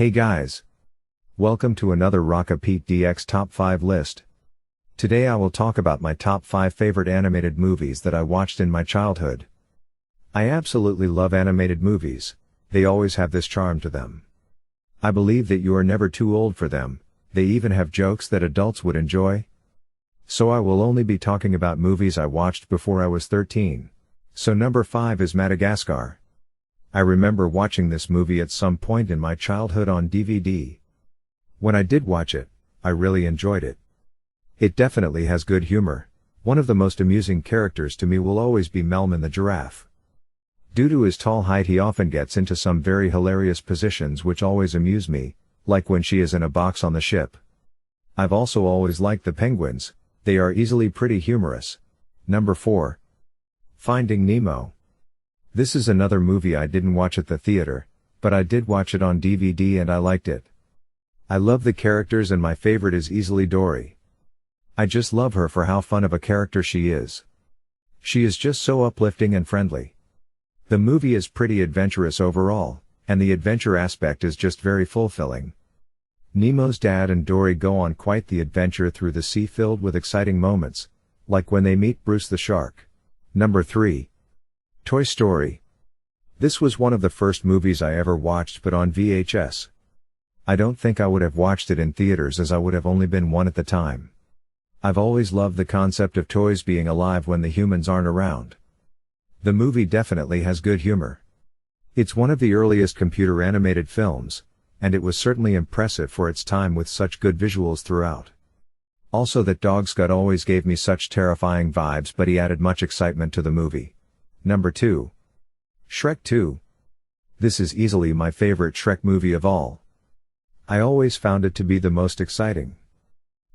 Hey guys! Welcome to another RockaPeteDX Top 5 list. Today I will talk about my top 5 favorite animated movies that I watched in my childhood. I absolutely love animated movies, they always have this charm to them. I believe that you are never too old for them, they even have jokes that adults would enjoy. So I will only be talking about movies I watched before I was 13. So number 5 is Madagascar. I remember watching this movie at some point in my childhood on DVD. When I did watch it, I really enjoyed it. It definitely has good humor. One of the most amusing characters to me will always be Melman the giraffe. Due to his tall height, he often gets into some very hilarious positions which always amuse me, like when she is in a box on the ship. I've also always liked the penguins, they are easily pretty humorous. Number 4. Finding Nemo. This is another movie I didn't watch at the theater, but I did watch it on DVD and I liked it. I love the characters and my favorite is easily Dory. I just love her for how fun of a character she is. She is just so uplifting and friendly. The movie is pretty adventurous overall, and the adventure aspect is just very fulfilling. Nemo's dad and Dory go on quite the adventure through the sea filled with exciting moments, like when they meet Bruce the shark. Number 3. Toy Story. This was one of the first movies I ever watched but on VHS. I don't think I would have watched it in theaters as I would have only been one at the time. I've always loved the concept of toys being alive when the humans aren't around. The movie definitely has good humor. It's one of the earliest computer animated films, and it was certainly impressive for its time with such good visuals throughout. Also, that dog Scud always gave me such terrifying vibes, but he added much excitement to the movie. Number 2. Shrek 2. This is easily my favorite Shrek movie of all. I always found it to be the most exciting.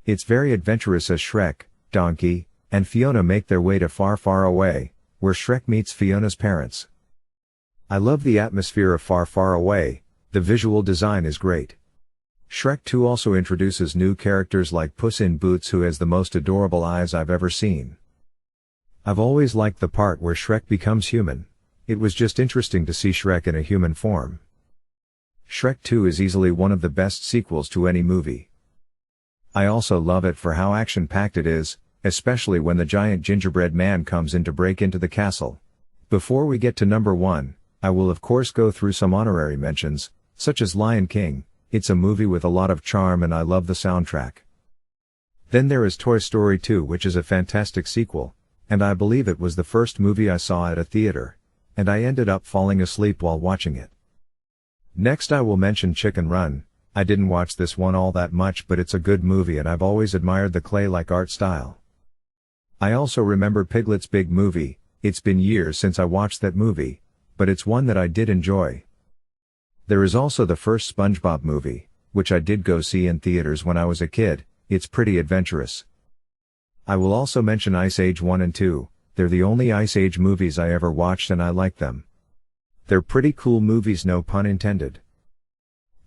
It's very adventurous as Shrek, Donkey, and Fiona make their way to Far Far Away, where Shrek meets Fiona's parents. I love the atmosphere of Far Far Away, the visual design is great. Shrek 2 also introduces new characters like Puss in Boots, who has the most adorable eyes I've ever seen. I've always liked the part where Shrek becomes human. It was just interesting to see Shrek in a human form. Shrek 2 is easily one of the best sequels to any movie. I also love it for how action-packed it is, especially when the giant gingerbread man comes in to break into the castle. Before we get to number 1, I will of course go through some honorary mentions, such as Lion King. It's a movie with a lot of charm and I love the soundtrack. Then there is Toy Story 2, which is a fantastic sequel, and I believe it was the first movie I saw at a theater, and I ended up falling asleep while watching it. Next I will mention Chicken Run. I didn't watch this one all that much, but it's a good movie and I've always admired the clay-like art style. I also remember Piglet's Big Movie. It's been years since I watched that movie, but it's one that I did enjoy. There is also the first SpongeBob movie, which I did go see in theaters when I was a kid. It's pretty adventurous. I will also mention Ice Age 1 and 2, they're the only Ice Age movies I ever watched and I like them. They're pretty cool movies, no pun intended.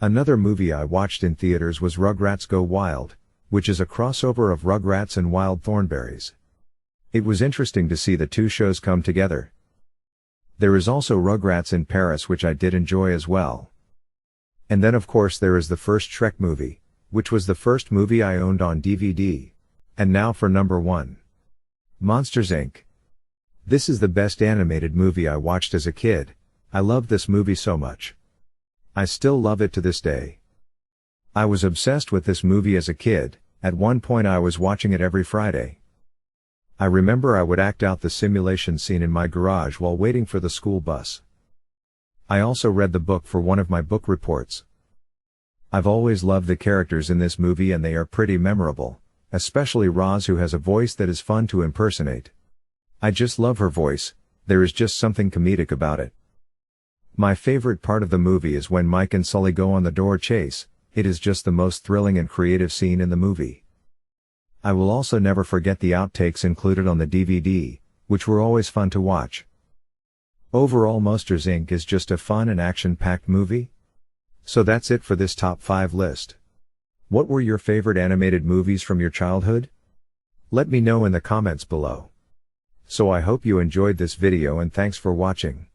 Another movie I watched in theaters was Rugrats Go Wild, which is a crossover of Rugrats and Wild Thornberrys. It was interesting to see the two shows come together. There is also Rugrats in Paris, which I did enjoy as well. And then of course there is the first Shrek movie, which was the first movie I owned on DVD. And now for number 1. Monsters Inc. This is the best animated movie I watched as a kid. I loved this movie so much. I still love it to this day. I was obsessed with this movie as a kid. At one point I was watching it every Friday. I remember I would act out the simulation scene in my garage while waiting for the school bus. I also read the book for one of my book reports. I've always loved the characters in this movie and they are pretty memorable, especially Roz, who has a voice that is fun to impersonate. I just love her voice, there is just something comedic about it. My favorite part of the movie is when Mike and Sully go on the door chase. It is just the most thrilling and creative scene in the movie. I will also never forget the outtakes included on the DVD, which were always fun to watch. Overall, Monsters Inc. is just a fun and action-packed movie. So that's it for this top 5 list. What were your favorite animated movies from your childhood? Let me know in the comments below. So I hope you enjoyed this video and thanks for watching.